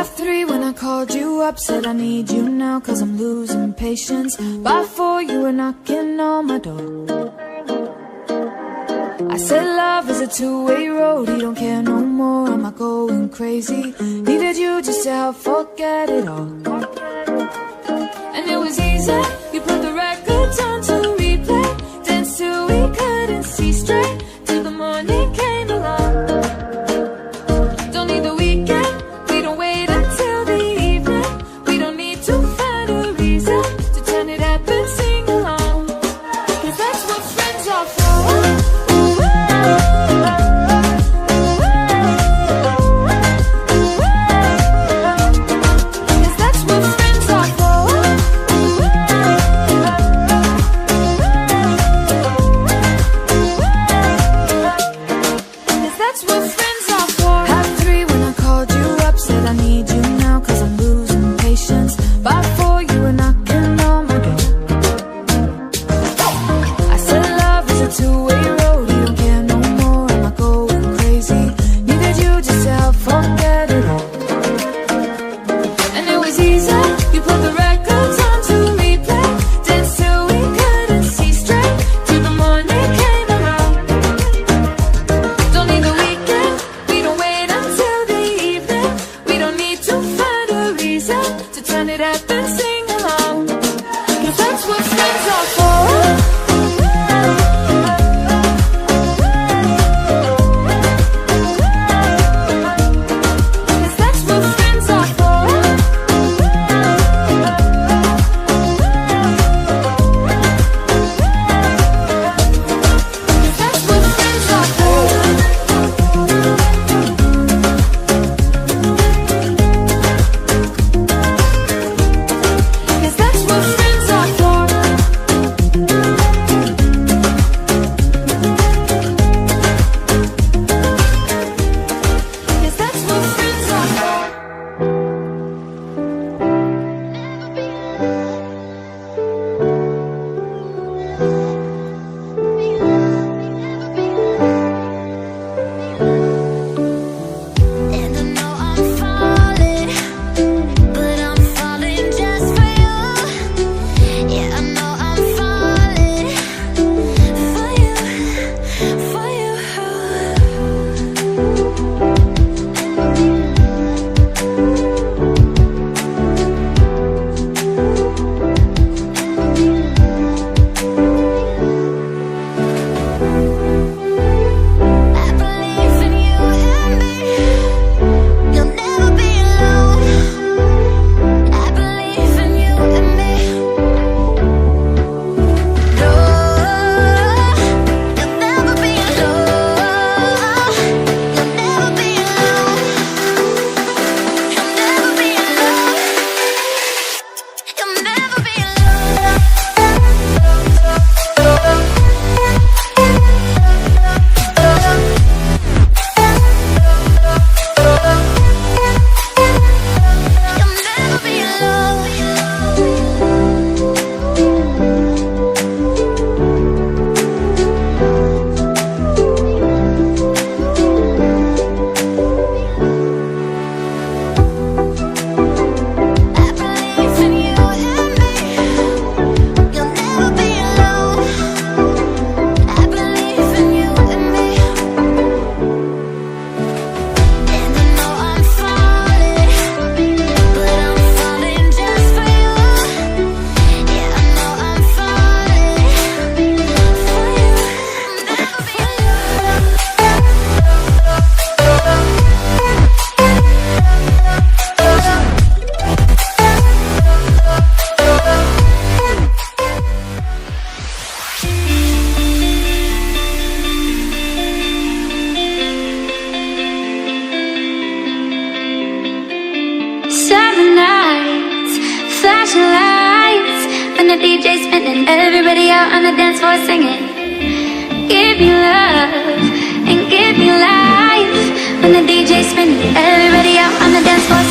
3 when I called you up, said I need you now cause I'm losing patience. By 4 you were knocking on my door. I said love is a two-way road, he don't care no more, am I going crazy? Needed you just to help forget it all. And it was easy, you put the records on to replay, danced till we couldn't see straight, till the morning came along. Don't need the weekend, we don't wait until the evening, we don't need to find a reason to turn it up and sing along, cause that's what friends are for. Everybody out on the dance floor singing. Give me love and give me life. When the DJ's spinning, everybody out on the dance floor